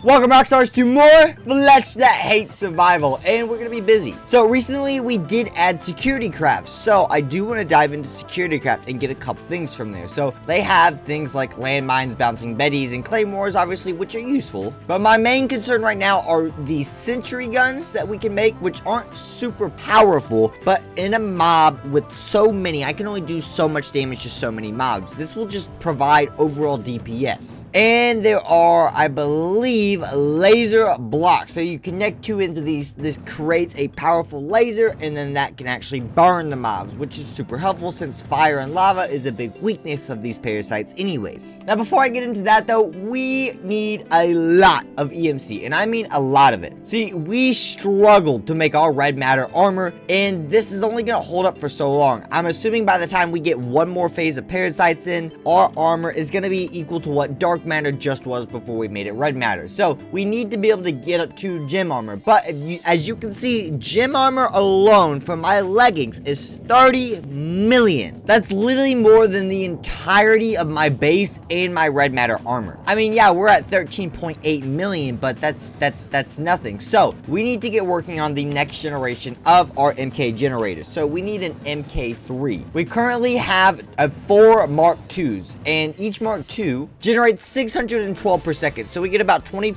Welcome Rockstars to more Flesh That Hates Survival, and we're gonna be busy. So recently we did add security crafts, so I do want to dive into security craft and get a couple things from there. So they have things like landmines, bouncing betties, and claymores, obviously, which are useful. But my main concern right now are the sentry guns that we can make, which aren't super powerful, but in a mob with so many, I can only do so much damage to so many mobs. This will just provide overall DPS. And there are, I believe, laser blocks, so you connect two into these. This creates a powerful laser, and then that can actually burn the mobs, which is super helpful since fire and lava is a big weakness of these parasites anyways. Now before I get into that though, we need a lot of EMC, and I mean a lot of it. See, we struggled to make our red matter armor, and this is only gonna hold up for so long. I'm assuming by the time we get one more phase of parasites in, our armor is gonna be equal to what dark matter just was before we made it red matter. So we need to be able to get up to gem armor, but as you can see, gem armor alone for my leggings is 30 million. That's literally more than the entirety of my base and my red matter armor. I mean, yeah, we're at 13.8 million, but that's nothing. So we need to get working on the next generation of our MK generators. So we need an MK3. We currently have 4 Mark IIs, and each Mark II generates 612 per second. So we get about 2,400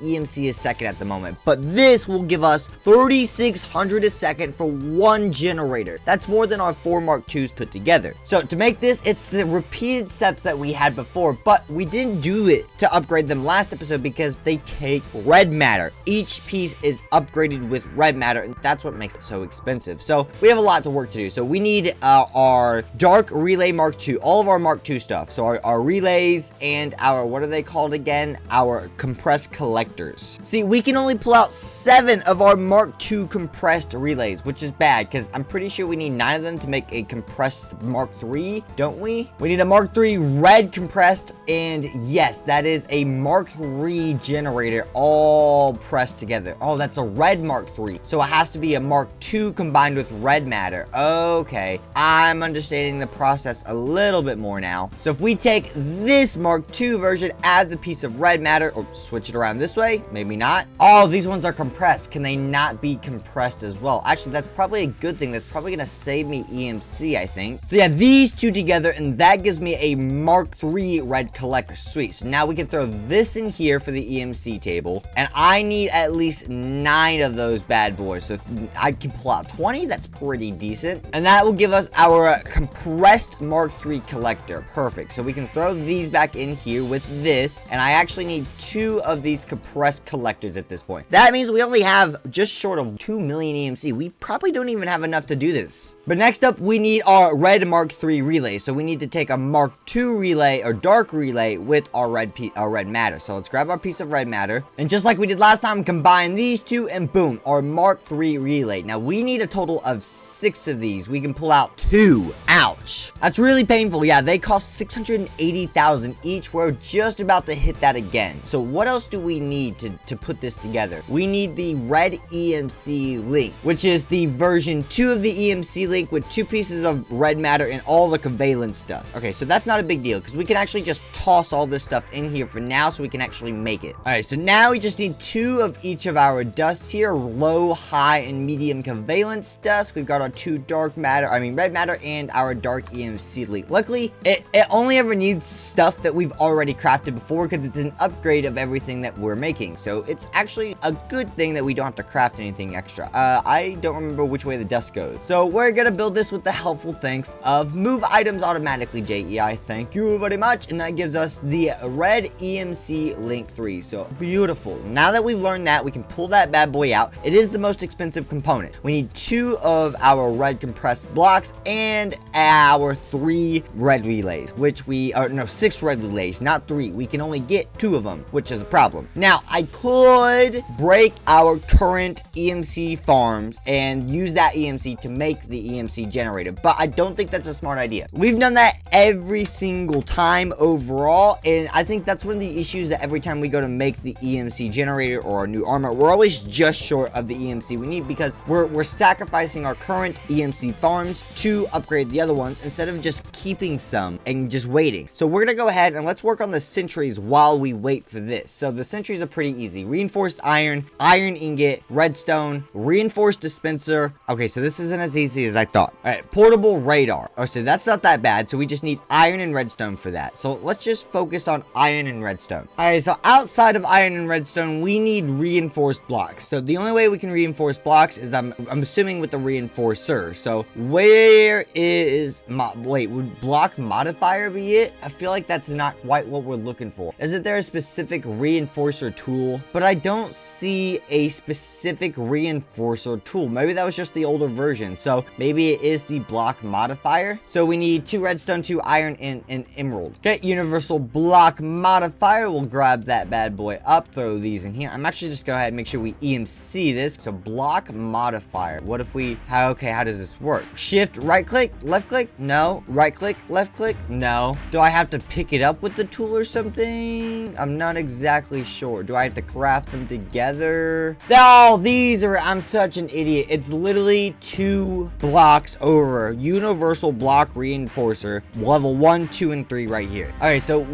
EMC a second at the moment, but this will give us 3,600 a second for one generator. That's more than our 4 Mark IIs put together. So to make this, it's the repeated steps that we had before, but we didn't do it to upgrade them last episode because they take red matter. Each piece is upgraded with red matter, and that's what makes it so expensive. So we have a lot to work to do. So we need our dark relay Mark II, all of our Mark II stuff. So our relays and our, what are they called again? Our compressed collectors. See, we can only pull out 7 of our Mark II compressed relays, which is bad because I'm pretty sure we need 9 of them to make a compressed Mark III, don't we? We need a Mark III red compressed, and yes, that is a Mark III generator all pressed together. Oh, that's a red Mark III, so it has to be a Mark II combined with red matter. Okay, I'm understanding the process a little bit more now. So if we take this Mark II version, add the piece of red matter, or switch it around this way, maybe not. Oh, these ones are compressed. Can they not be compressed as well? Actually, that's probably a good thing. That's probably gonna save me EMC, I think. So yeah, these two together, and that gives me a Mark III red collector. Sweet. So now we can throw this in here for the EMC table, and I need at least 9 of those bad boys. So I can pull out 20. That's pretty decent, and that will give us our compressed Mark III collector. Perfect. So we can throw these back in here with this, and I actually need 2 of these compressed collectors at this point. That means we only have just short of 2 million EMC. We probably don't even have enough to do this. But next up, we need our red Mark III relay. So we need to take a Mark II relay or dark relay with our red matter. So let's grab our piece of red matter, and just like we did last time, combine these two, and boom, our Mark III relay. Now we need a total of 6 of these. We can pull out 2. Ouch. That's really painful. Yeah, they cost 680,000 each. We're just about to hit that again. So what else do we need to put this together? We need the red EMC link, which is the version 2 of the EMC link with 2 pieces of red matter and all the covalent stuff. Okay, so that's not a big deal because we can actually just toss all this stuff in here for now so we can actually make it. All right, so now we just need 2 of each of our dusts here, low, high, and medium covalence dust. We've got our 2 red matter, and our dark EMC link. Luckily, it only ever needs stuff that we've already crafted before because it's an upgrade of everything that we're making. So it's actually a good thing that we don't have to craft anything extra. I don't remember which way the dust goes. So we're gonna build this with the helpful thanks of move items automatically, JEI. Thank you very much. And that gives us the red EMC link 3. So beautiful. Now that we've learned that, we can pull that bad boy out. It is the most expensive component. We need 2 of our red compressed blocks and our 3 red relays, which we are, no, 6 red relays, not 3. We can only get 2 of them, which is a problem. Now, I could break our current EMC farms and use that EMC to make the EMC generator, but I don't think that's a smart idea. We've done that every single time overall, and I think that's one of the issues, that every time we go to make the EMC generator or a new armor, we're always just short of the EMC we need because we're sacrificing our current EMC farms to upgrade the other ones instead of just keeping some and just waiting. So we're gonna go ahead and let's work on the sentries while we wait for this. So the sentries are pretty easy. Reinforced iron, iron ingot, redstone, reinforced dispenser. Okay, so this isn't as easy as I thought. All right, portable radar. Oh, so that's not that bad. So we just need iron and redstone for that. So let's just focus on iron and redstone. All right, so outside of iron and redstone, we need reinforced blocks. So the only way we can reinforce blocks is I'm assuming with the reinforcer. So where is wait, would block modifier be it? I feel like that's not quite what we're looking for. Isn't there a specific reinforcer tool? But I don't see a specific reinforcer tool. Maybe that was just the older version. So maybe it is the block modifier. So we need 2 redstone, 2 iron, and an emerald. Okay, universal block modifier. We'll grab that bad boy up, throw these in here. I'm actually just go ahead and make sure we EMC this. So block modifier. What if we, okay, how does this work? Shift, right click, left click? No. Right click, left click? No. Do I have to pick it up with the tool or something? I'm not exactly sure. Do I have to craft them together? Oh, these are, I'm such an idiot. It's literally 2 blocks over. Universal block reinforcer, level 1, 2, and 3 right here. All right, so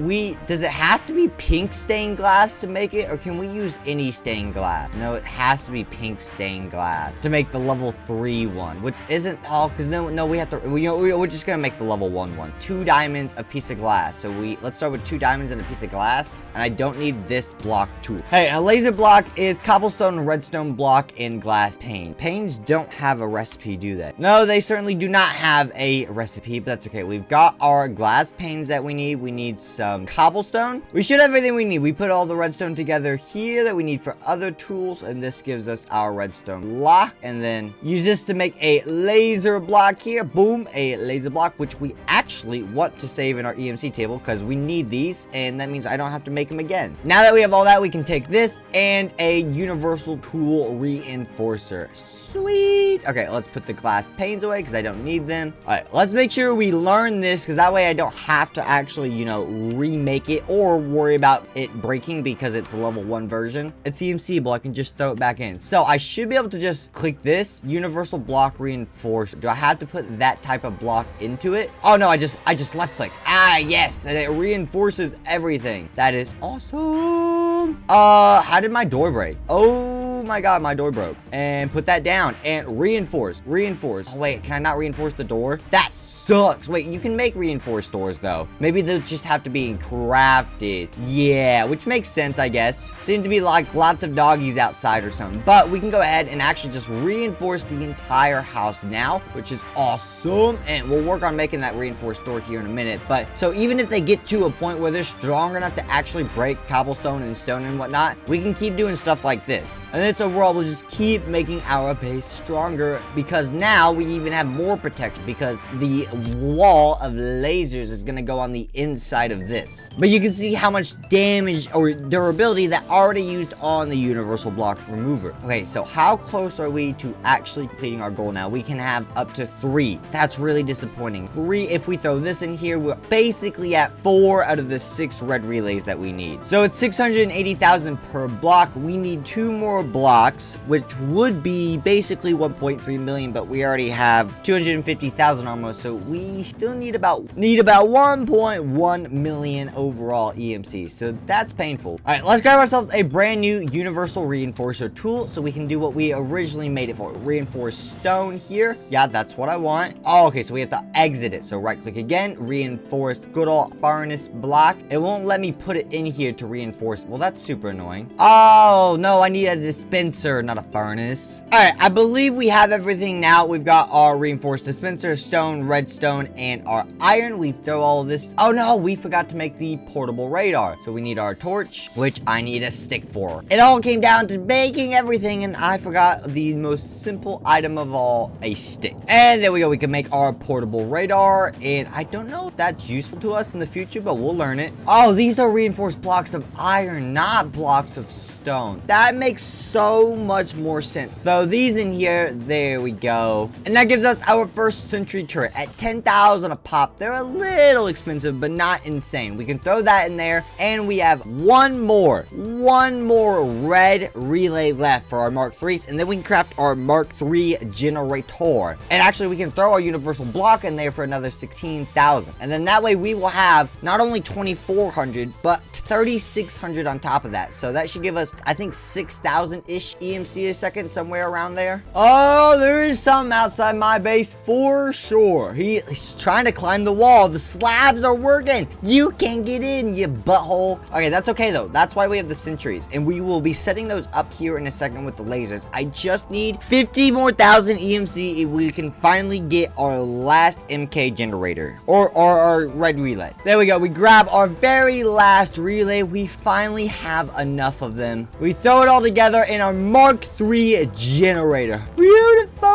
does it have to be pink stained glass to make it, or can we use any stained glass? No, it has to be pink stained glass to make the level 3 one, which isn't, because no, we have to, we're just gonna make the level 1 one. 2 diamonds, a piece of glass. So let's start with 2 diamonds and a piece of glass, and I don't need this block tool. Hey, a laser block is cobblestone, redstone block, and glass pane. Panes don't have a recipe, do they? No, they certainly do not have a recipe, but that's okay. We've got our glass panes that we need. We need some cobblestone. We should have everything we need. We put all the redstone together here that we need for other tools, and this gives us our redstone block, and then use this to make a laser block here. Boom, a laser block, which we actually want to save in our EMC table because we need these, and that means I don't have to make them again. Now that we have all that, we can take this and a universal tool reinforcer. Sweet. Okay, let's put the glass panes away because I don't need them. All right, let's make sure we learn this because that way I don't have to actually, remake it or worry about it breaking because it's a level 1 version. It's EMC-able. I can just throw it back in. So I should be able to just click this universal block reinforcer. Do I have to put that type of block into it? Oh no, I just left click. Ah, yes, and it reinforces everything. That is awesome. How did my door break? Oh my god, my door broke. And put that down and reinforce. Oh wait, can I not reinforce the door? That sucks. Wait, you can make reinforced doors though. Maybe those just have to be crafted. Yeah, which makes sense, I guess. Seem to be like lots of doggies outside or something. But we can go ahead and actually just reinforce the entire house now, which is awesome. And we'll work on making that reinforced door here in a minute. But so even if they get to a point where they're strong enough to actually break cobblestone and stone and whatnot, we can keep doing stuff like this. And then so overall, we'll just keep making our base stronger because now we even have more protection because the wall of lasers is going to go on the inside of this. But you can see how much damage or durability that already used on the universal block remover. Okay, so how close are we to actually completing our goal now? We can have up to 3. That's really disappointing. 3, if we throw this in here, we're basically at 4 out of the 6 red relays that we need. So it's 680,000 per block. We need 2 more blocks, which would be basically 1.3 million, but we already have 250,000 almost, so we still need about 1.1 million overall EMC, so that's painful. All right, let's grab ourselves a brand new universal reinforcer tool so we can do what we originally made it for. Reinforced stone here. Yeah, that's what I want. Oh, okay, so we have to exit it, so right click again, reinforced good old furnace block. It won't let me put it in here to reinforce. Well, that's super annoying. Oh no, I need a dispenser, not a furnace. All right, I believe we have everything now. We've got our reinforced dispenser, stone, redstone, and our iron. We throw all of this. Oh no, we forgot to make the portable radar. So we need our torch, which I need a stick for. It all came down to making everything, and I forgot the most simple item of all, a stick. And there we go. We can make our portable radar, and I don't know if that's useful to us in the future, but we'll learn it. Oh, these are reinforced blocks of iron, not blocks of stone. That makes so so much more sense. Throw these in here. There we go. And that gives us our first sentry turret at 10,000 a pop. They're a little expensive, but not insane. We can throw that in there, and we have one more red relay left for our Mark 3s, and then we can craft our Mark 3 generator. And actually, we can throw our universal block in there for another 16,000. And then that way we will have not only 2,400, but 3,600 on top of that. So that should give us, I think, 6,000-ish EMC a second, somewhere around there. Oh, there is something outside my base for sure. He's trying to climb the wall. The slabs are working. You can't get in, you butthole. Okay, that's okay though. That's why we have the sentries, and we will be setting those up here in a second with the lasers. I just need 50 more thousand EMC if we can finally get our last MK generator or our red relay. There we go. We grab our very last relay. We finally have enough of them. We throw it all together in our Mark III generator. Beautiful.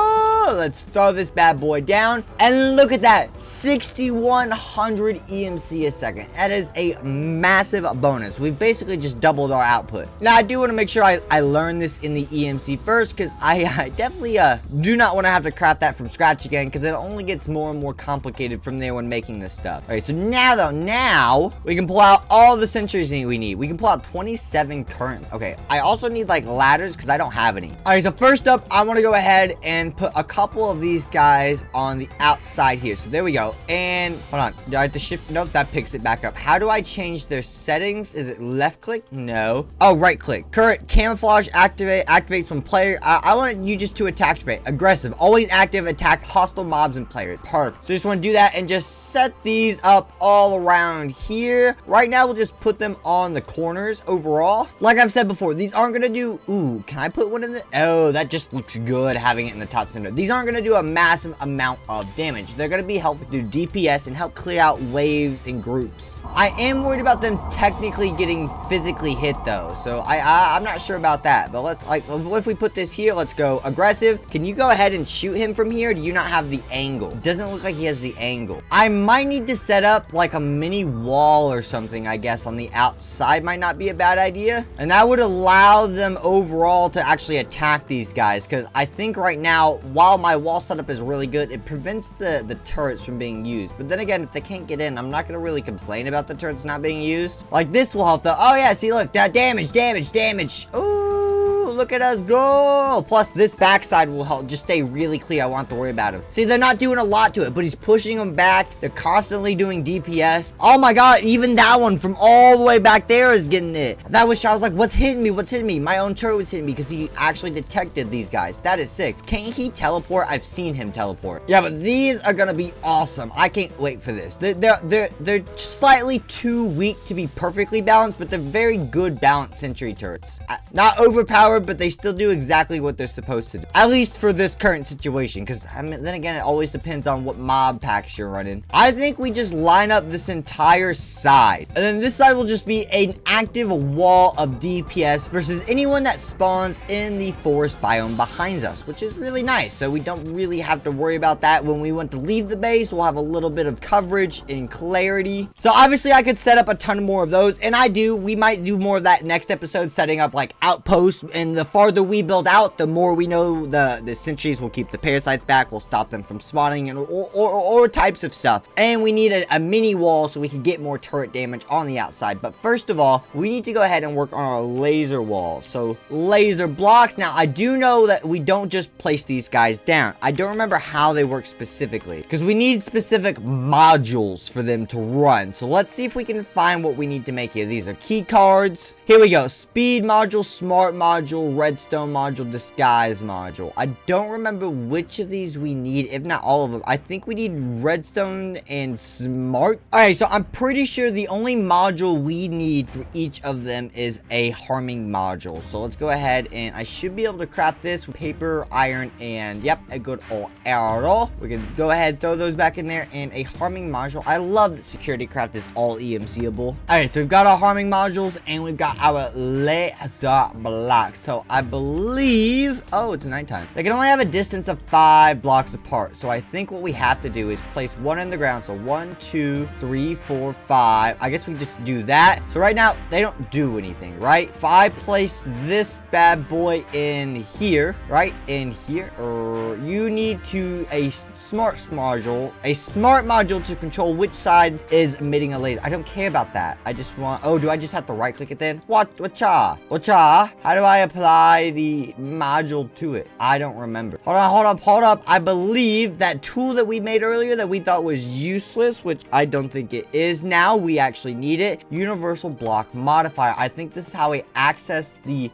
Let's throw this bad boy down, and look at that, 6,100 EMC a second. That is a massive bonus. We've basically just doubled our output. Now, I do want to make sure I learn this in the EMC first, because I definitely do not want to have to craft that from scratch again, because it only gets more and more complicated from there when making this stuff. All right, so now we can pull out all the sentries we need. We can pull out 27 current. Okay, I also need like ladders because I don't have any. All right, so first up, I want to go ahead and put a couple of these guys on the outside here. So there we go. And hold on, do I have to shift? Nope, that picks it back up. How do I change their settings? Is it left click? No. Oh, right click. Current camouflage activates when player. I want you just to attack rate. Aggressive, always active, attack hostile mobs and players. Perfect. So just want to do that and just set these up all around here. Right now, we'll just put them on the corners overall. Like I've said before, these aren't going to do... Ooh, can I put one in the... Oh, that just looks good having it in the top center. These aren't going to do a massive amount of damage. They're going to be helpful to do DPS and help clear out waves and groups. I am worried about them technically getting physically hit though. So I'm not sure about that. But let's, like, if we put this here, let's go aggressive. Can you go ahead and shoot him from here? Do you not have the angle? Doesn't look like he has the angle. I might need to set up like a mini wall or something, I guess, on the outside. Might not be a bad idea. And that would allow them overall to actually attack these guys. Because I think right now, while my wall setup is really good, it prevents the turrets from being used. But then again, if they can't get in, I'm not going to really complain about the turrets not being used. Like, this will help though. Oh yeah, see, look, that damage. Ooh, look at us go. Plus, this backside will help just stay really clear. I won't have to worry about him. See, they're not doing a lot to it, but he's pushing them back. They're constantly doing DPS. Oh my god, even that one from all the way back there is getting it. That was, I was like, what's hitting me? What's hitting me? My own turret was hitting me because he actually detected these guys. That is sick. Can't he teleport? I've seen him teleport. Yeah, but these are gonna be awesome. I can't wait for this. They're slightly too weak to be perfectly balanced, but they're very good balanced sentry turrets. Not overpowered, but they still do exactly what they're supposed to do. At least for this current situation, because I mean, then again, it always depends on what mob packs you're running. I think we just line up this entire side, and then this side will just be an active wall of DPS versus anyone that spawns in the forest biome behind us, which is really nice. So we don't really have to worry about that when we want to leave the base. We'll have a little bit of coverage and clarity. So obviously I could set up a ton more of those, and I do. We might do more of that next episode, setting up like outposts, and the farther we build out, the more we know the sentries will keep the parasites back. We'll stop them from spawning and or types of stuff. And we need a mini wall so we can get more turret damage on the outside. But first of all, we need to go ahead and work on our laser wall. So laser blocks. Now I do know that we don't just place these guys down. I don't remember how they work specifically, because we need specific modules for them to run. So let's see if we can find what we need to make here. These are key cards. Here we go. Speed module, smart module, redstone module, disguise module. I don't remember which of these we need, if not all of them. I think we need redstone and smart. All right, so I'm pretty sure the only module we need for each of them is a harming module. So let's go ahead, and I should be able to craft this with paper, iron, and yep, a good old arrow. We can go ahead, throw those back in there, and a harming module. I love that security craft is all EMC-able. All right, so we've got our harming modules, and we've got our laser blocks. So So I believe, oh, it's nighttime. They can only have a distance of 5 blocks apart. So I think what we have to do is place one in the ground. So 1, 2, 3, 4, 5. I guess we just do that. So right now they don't do anything, right? If I place this bad boy in here, right? In here, you need to a smart module to control which side is emitting a laser. I don't care about that. I just want, oh, do I just have to right click it then? Whatcha? How do I apply the module to it? I don't remember. Hold up. I believe that tool that we made earlier that we thought was useless, which I don't think it is now, we actually need it. Universal block modifier. I think this is how we access the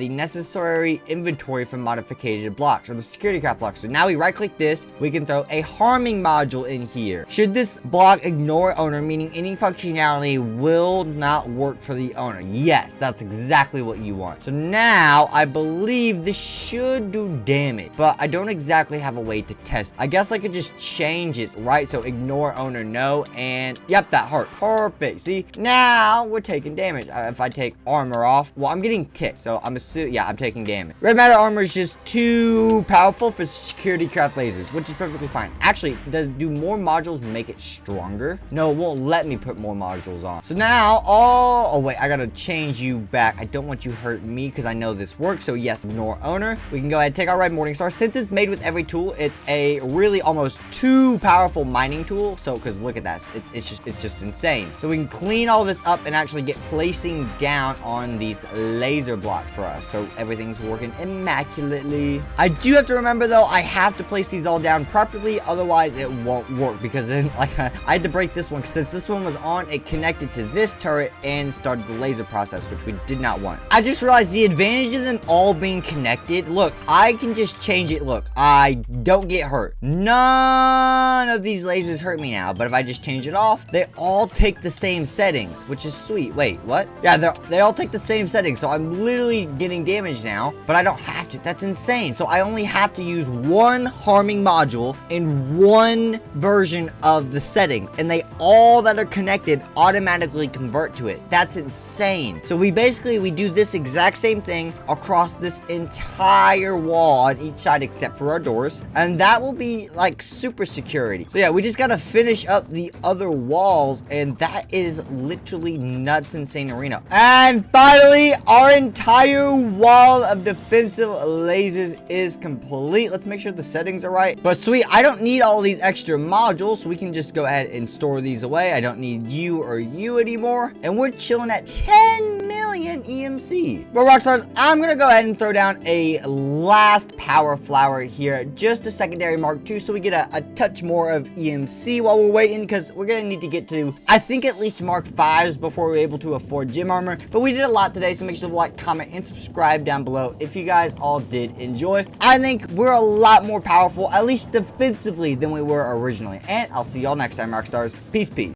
necessary inventory for modification blocks, or the security craft blocks. So now we right click this, we can throw a harming module in here. Should this block ignore owner, meaning any functionality will not work for the owner? Yes, that's exactly what you want. So now I believe this should do damage, but I don't exactly have a way to test. I guess I could just change it, right? So ignore owner, no, and yep, that hurt. Perfect. See, now we're taking damage. If I take armor off, well, I'm getting ticked, so I'm assuming, yeah, I'm taking damage. Red matter armor is just too powerful for security craft lasers, which is perfectly fine. Actually, do more modules make it stronger? No, it won't let me put more modules on. So now, oh wait, I gotta change you back. I don't want you to hurt me because I know this works. So yes, ignore owner. We can go ahead and take our red morning star. Since it's made with every tool, it's a really almost too powerful mining tool. So, because look at that, it's just insane. So we can clean all this up and actually get placing down on these laser blocks for us. So everything's working immaculately. I do have to remember though, I have to place these all down properly, otherwise it won't work, because then like I had to break this one since this one was on, it connected to this turret and started the laser process, which we did not want. I just realized the advantage of them all being connected. Look, I can just change it. Look, I don't get hurt. None of these lasers hurt me now, but if I just change it off, they all take the same settings, which is sweet. Wait, what? Yeah, they all take the same settings, so I'm literally getting damage now, but I don't have to. That's insane. So I only have to use one harming module in one version of the setting, and they all that are connected automatically convert to it. That's insane. So we do this exact same thing across this entire wall on each side except for our doors, and that will be like super security. So yeah, we just gotta finish up the other walls, and that is literally nuts insane arena. And finally, our entire wall of defensive lasers is complete. Let's make sure the settings are right. But sweet, I don't need all these extra modules, so we can just go ahead and store these away. I don't need you or you anymore, and we're chilling at 10 million EMC. Well, Rockstars, I'm gonna go ahead and throw down a last power flower here, just a secondary Mark II, so we get a touch more of EMC while we're waiting, because we're gonna need to get to, I think, at least Mark Vs before we're able to afford gym armor. But we did a lot today, so make sure to like, comment, and subscribe down below if you guys all did enjoy. I think we're a lot more powerful, at least defensively, than we were originally. And I'll see y'all next time, Rockstars. Peace.